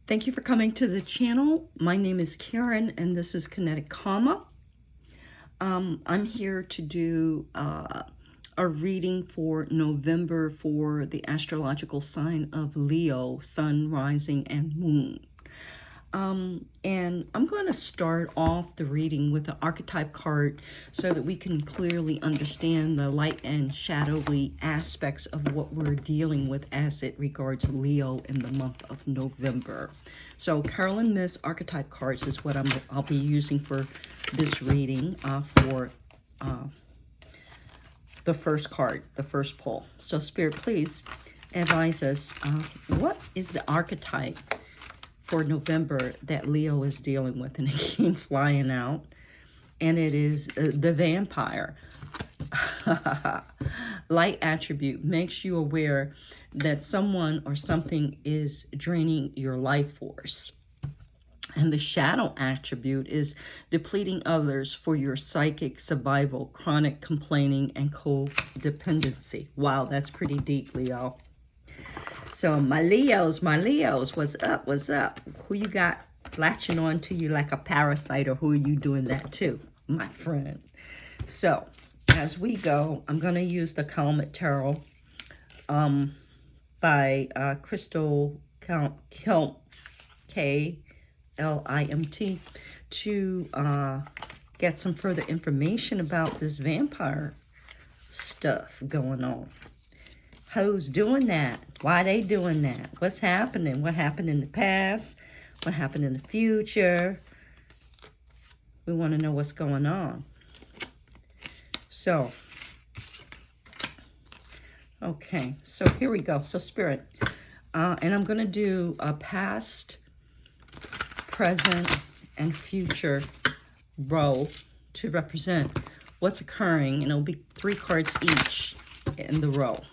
Thank you for coming to the channel. My name is Karen and this is Kenetickarma. I'm here to do a reading for November for the astrological sign of Leo, Sun, Rising, and Moon. And I'm going to start off the reading with the archetype card so that we can clearly understand the light and shadowy aspects of what we're dealing with as it regards Leo in the month of November. So Carolyn Miss archetype cards is what I'll be using for this reading for the first card, the first pull. So Spirit, please advise us, what is the archetype for November that Leo is dealing with? And it came flying out, and it is the vampire. Light attribute makes you aware that someone or something is draining your life force. And the shadow attribute is depleting others for your psychic survival, chronic complaining, and codependency. Wow, that's pretty deep, Leo. So my Leos, what's up, what's up? Who you got latching on to you like a parasite, or who are you doing that to, my friend? So as we go, I'm going to use the Kalimat Tarot by Crystal Klimt, K-L-I-M-T, to get some further information about this vampire stuff going on. Who's doing that? Why they doing that? What's happening? What happened in the past? What happened in the future? We want to know what's going on. So, okay, so here we go. So Spirit, and I'm going to do a past, present, and future row to represent what's occurring, and it'll be 3 cards each in the row.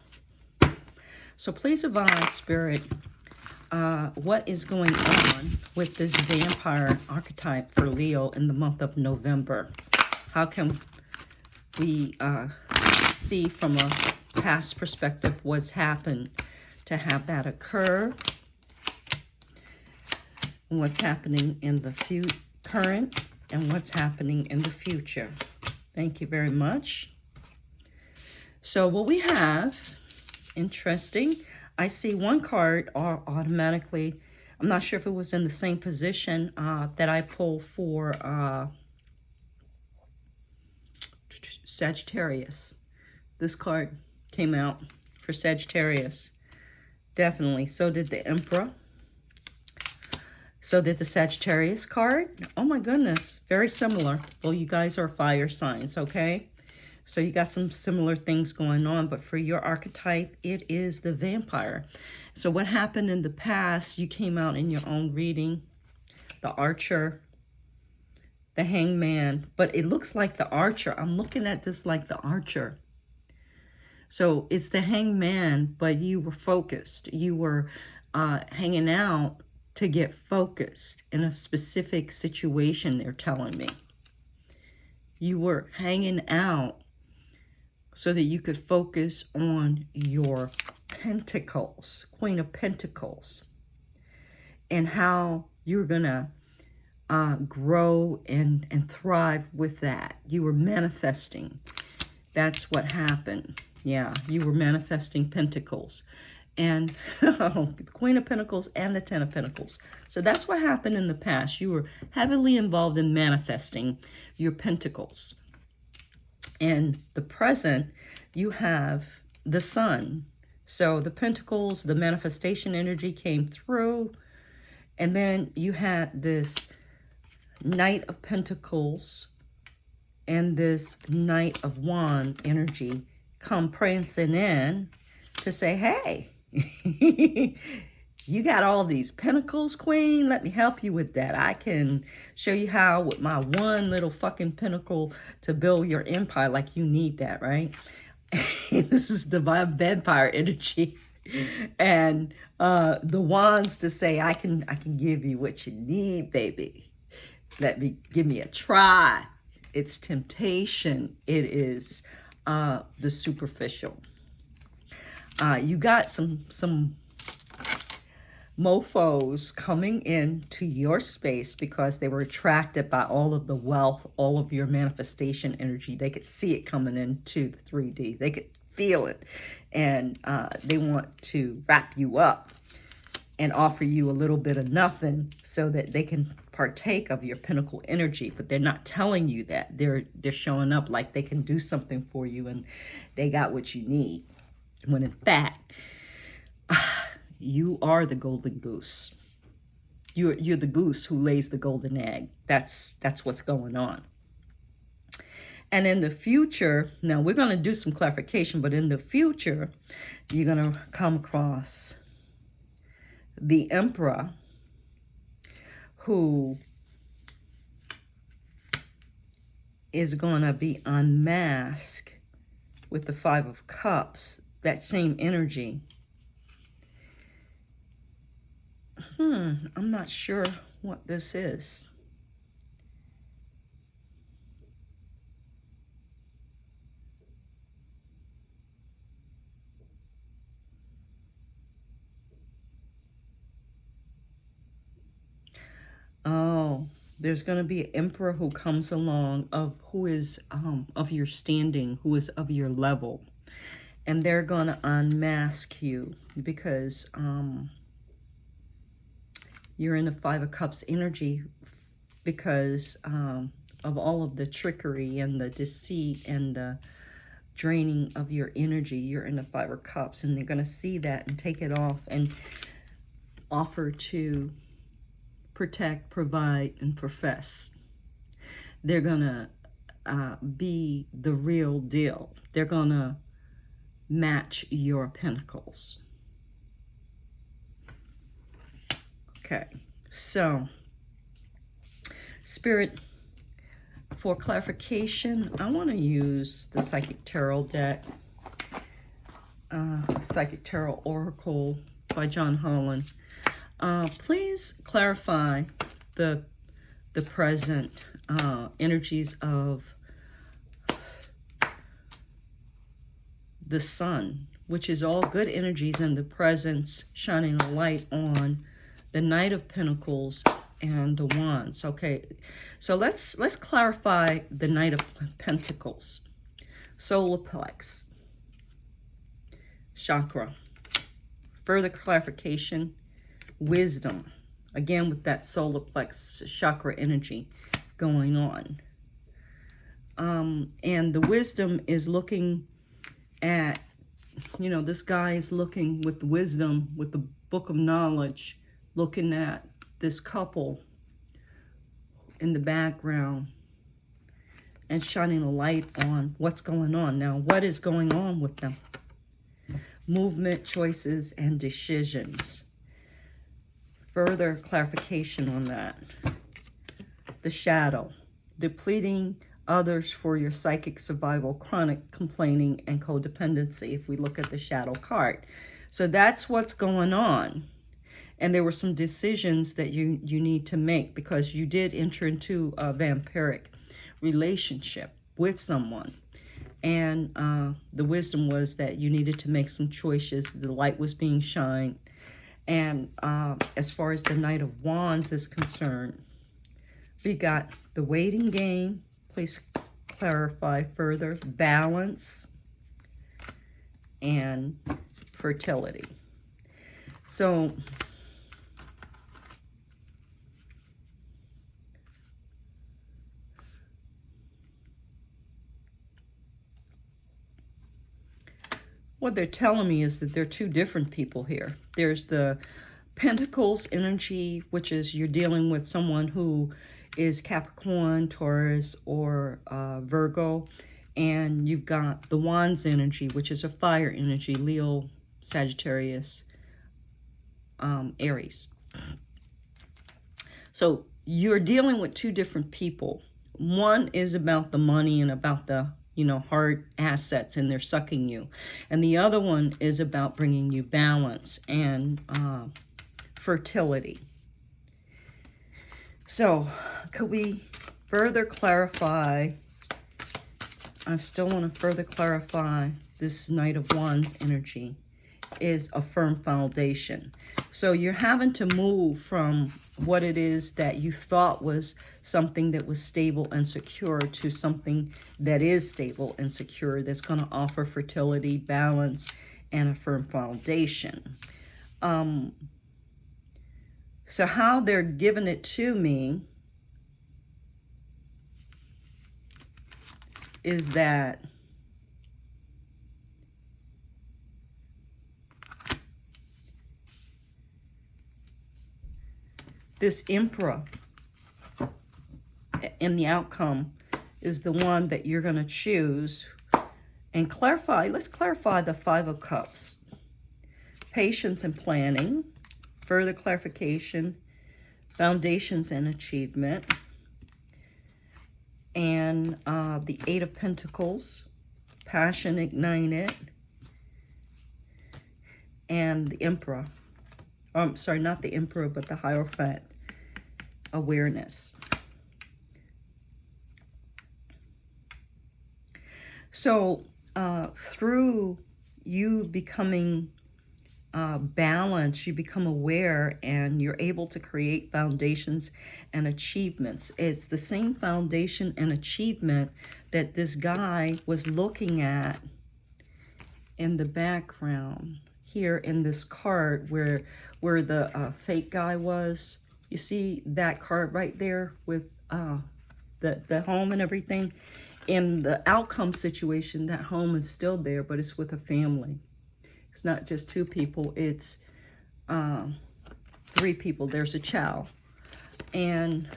So please advise, Spirit, what is going on with this vampire archetype for Leo in the month of November? How can we see from a past perspective what's happened to have that occur? And what's happening in the current, and what's happening in the future? Thank you very much. So what we have, interesting, I see one card automatically. I'm not sure if it was in the same position that I pulled for Sagittarius. This card came out for Sagittarius. Definitely. So did the Emperor. So did the Sagittarius card. Oh my goodness. Very similar. Well, you guys are fire signs, okay? So you got some similar things going on, but for your archetype, it is the vampire. So what happened in the past, you came out in your own reading, the Archer, the Hangman, but it looks like the Archer. I'm looking at this like the Archer. So it's the Hangman, but you were focused. You were hanging out to get focused in a specific situation, they're telling me. You were hanging out so that you could focus on your pentacles, Queen of Pentacles, and how you're going to grow and thrive with that. You were manifesting. That's what happened. Yeah, you were manifesting pentacles. And the Queen of Pentacles and the Ten of Pentacles. So that's what happened in the past. You were heavily involved in manifesting your pentacles. And the present, you have the Sun. So the pentacles, the manifestation energy came through. And then you had this Knight of Pentacles and this Knight of Wands energy come prancing in to say, hey, you got all these pentacles, Queen. Let me help you with that. I can show you how with my one little fucking pentacle to build your empire. Like, you need that, right? This is divine vampire energy. And the wands to say, I can give you what you need, baby. Give me a try. It's temptation. It is the superficial. You got some mofos coming into your space because they were attracted by all of the wealth, all of your manifestation energy. They could see it coming into the 3D. They could feel it. And they want to wrap you up and offer you a little bit of nothing so that they can partake of your pinnacle energy. But they're not telling you that. They're showing up like they can do something for you and they got what you need. When in fact, you are the golden goose. You're the goose who lays the golden egg. That's what's going on. And in the future, now we're going to do some clarification, but in the future, you're going to come across the emperor who is going to be unmasked with the 5 of Cups, that same energy. I'm not sure what this is. Oh, there's going to be an emperor who comes along who is of your standing, who is of your level. And they're going to unmask you because you're in the 5 of Cups energy because of all of the trickery and the deceit and the draining of your energy. You're in the 5 of Cups, and they're going to see that and take it off and offer to protect, provide, and profess. They're going to be the real deal. They're going to match your pentacles. Okay, so Spirit, for clarification, I want to use the Psychic Tarot deck, Psychic Tarot Oracle by John Holland. Please clarify the present energies of the sun, which is all good energies in the presence, shining a light on the Knight of Pentacles and the Wands. Okay, so let's clarify the Knight of Pentacles. Solar plex chakra. Further clarification, wisdom. Again, with that solar plex chakra energy going on. And the wisdom is looking at, this guy is looking with wisdom, with the book of knowledge, looking at this couple in the background and shining a light on what's going on. Now, what is going on with them? Movement, choices, and decisions. Further clarification on that. The shadow. Depleting others for your psychic survival, chronic complaining, and codependency, if we look at the shadow card. So that's what's going on. And there were some decisions that you need to make because you did enter into a vampiric relationship with someone. And the wisdom was that you needed to make some choices. The light was being shined. And as far as the Knight of Wands is concerned, we got the waiting game. Please clarify further. Balance and fertility. So what they're telling me is that there are two different people here. There's the Pentacles energy, which is you're dealing with someone who is Capricorn, Taurus, or Virgo. And you've got the Wands energy, which is a fire energy, Leo, Sagittarius, Aries. So you're dealing with two different people. One is about the money and about the hard assets, and they're sucking you. And the other one is about bringing you balance and fertility. So could we further clarify? I still want to further clarify this Knight of Wands energy. is a firm foundation. So you're having to move from what it is that you thought was something that was stable and secure to something that is stable and secure, that's going to offer fertility, balance, and a firm foundation. So how they're giving it to me is that this Emperor in the outcome is the one that you're going to choose. And clarify, let's clarify the Five of Cups. Patience and planning, further clarification, foundations and achievement, and the Eight of Pentacles, passion ignited, and the Emperor. Sorry, not the Emperor, but the Hierophant, awareness. So through you becoming balanced, you become aware, and you're able to create foundations and achievements. It's the same foundation and achievement that this guy was looking at in the background here in this card where the fake guy was. You see that card right there with the home and everything? In the outcome situation, that home is still there, but it's with a family. It's not just two people, it's three people. There's a child. And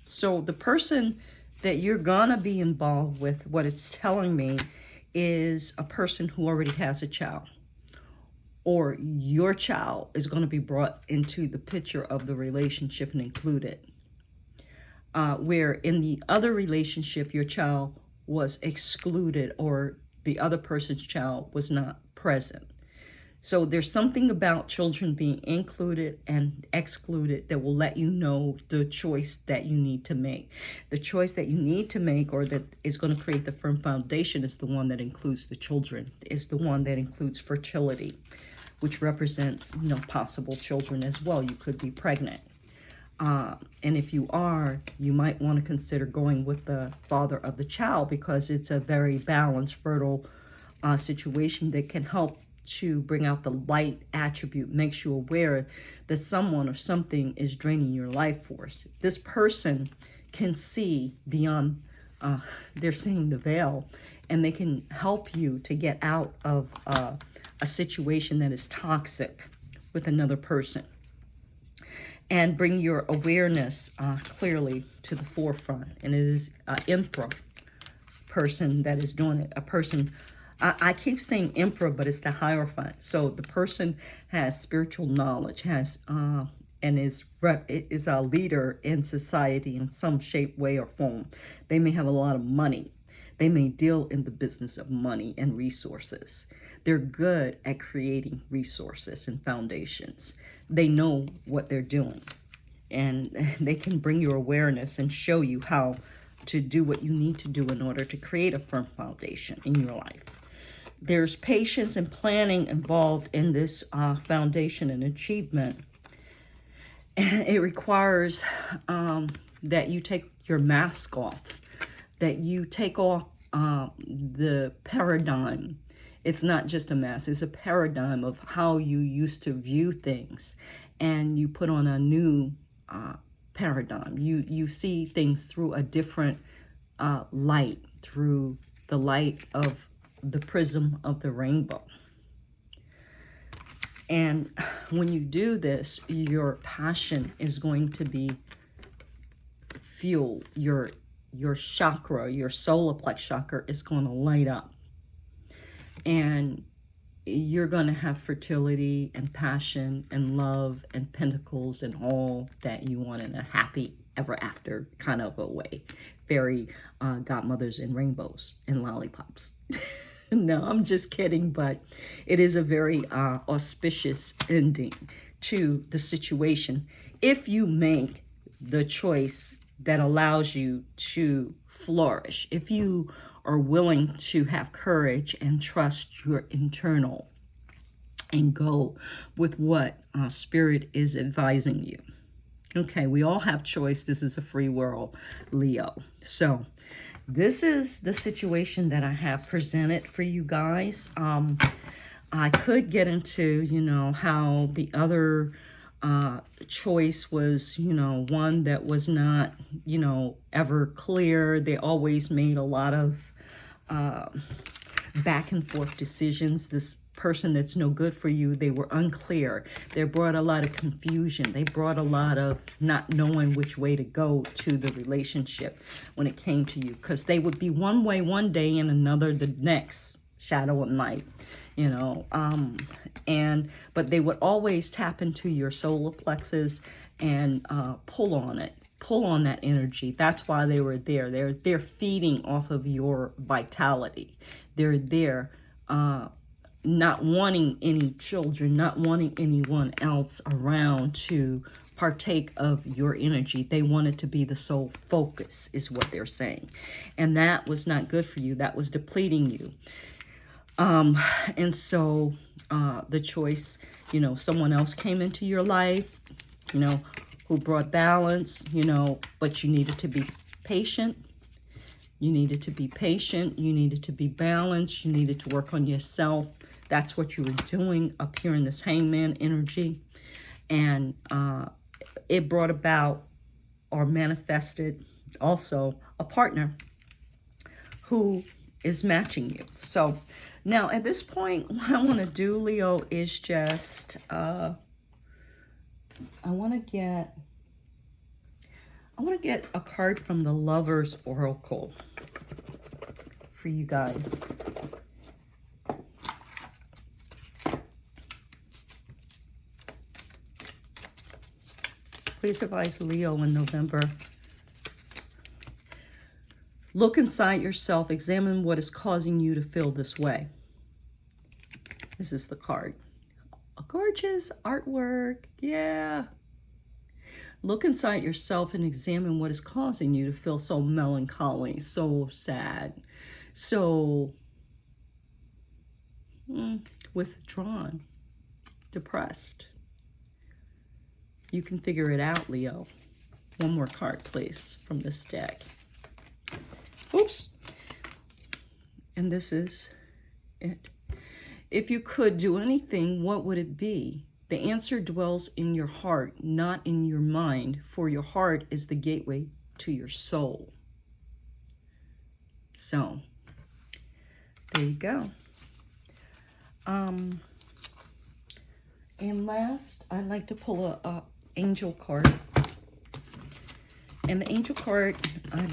so the person that you're gonna be involved with, what it's telling me, is a person who already has a child. Or your child is going to be brought into the picture of the relationship and included. Where in the other relationship, your child was excluded, or the other person's child was not present. So there's something about children being included and excluded that will let you know the choice that you need to make. The choice that you need to make, or that is going to create the firm foundation, is the one that includes the children, is the one that includes fertility, which represents, you know, possible children as well. You could be pregnant. And if you are, you might want to consider going with the father of the child, because it's a very balanced, fertile situation that can help to bring out the light attribute, makes you aware that someone or something is draining your life force. This person can see beyond, they're seeing the veil, and they can help you to get out of a situation that is toxic with another person, and bring your awareness clearly to the forefront. And it is an Emperor person that is doing it. A person, I keep saying Emperor, but it's the Hierophant. So the person has spiritual knowledge, has and is a leader in society in some shape, way, or form. They may have a lot of money. They may deal in the business of money and resources. They're good at creating resources and foundations. They know what they're doing, and they can bring you awareness and show you how to do what you need to do in order to create a firm foundation in your life. There's patience and planning involved in this foundation and achievement. And it requires that you take your mask off, that you take off the paradigm. It's not just a mask, it's a paradigm of how you used to view things, and you put on a new paradigm. You see things through a different light, through the light of the prism of the rainbow. And when you do this, your passion is going to be fueled. Your chakra, your solar plex chakra, is going to light up. And you're going to have fertility and passion and love and pentacles and all that you want in a happy ever after kind of a way. Very godmothers and rainbows and lollipops. No, I'm just kidding, but it is a very auspicious ending to the situation if you make the choice that allows you to flourish, if you are willing to have courage and trust your internal and go with what Spirit is advising you. Okay, we all have choice. This is a free world, Leo. So this is the situation that I have presented for you guys. I could get into, how the other choice was, one that was not, ever clear. They always made a lot of back and forth decisions. This person that's no good for you, they were unclear. They brought a lot of confusion. They brought a lot of not knowing which way to go to the relationship when it came to you, because they would be one way one day and another the next, shadow of night, but they would always tap into your solar plexus and pull on that energy. That's why they were there. They're feeding off of your vitality. They're there not wanting any children, not wanting anyone else around to partake of your energy. They wanted to be the sole focus, is what they're saying. And that was not good for you. That was depleting you. And so the choice, someone else came into your life, who brought balance, but you needed to be patient. You needed to be patient. You needed to be balanced. You needed to work on yourself. That's what you were doing up here in this hangman energy. And it brought about or manifested also a partner who is matching you. So now at this point, what I want to do, Leo, is just, I want to get a card from the Lover's Oracle for you guys. Please advise Leo in November. Look inside yourself. Examine what is causing you to feel this way. This is the card. A gorgeous artwork. Yeah. Look inside yourself and examine what is causing you to feel so melancholy, so sad, so withdrawn, depressed. You can figure it out, Leo. One more card, please, from this deck. Oops. And this is it. If you could do anything, what would it be? The answer dwells in your heart, not in your mind, for your heart is the gateway to your soul. So, there you go. And last, I'd like to pull a angel card. And the angel card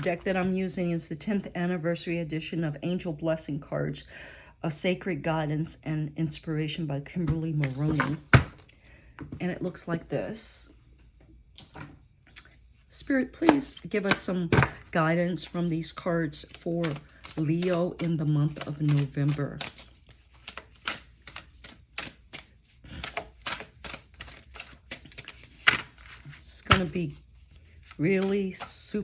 deck that I'm using is the 10th anniversary edition of Angel Blessing Cards, A Sacred Guidance and Inspiration by Kimberly Maroney. And it looks like this. Spirit, please give us some guidance from these cards for Leo in the month of November. It's going to be really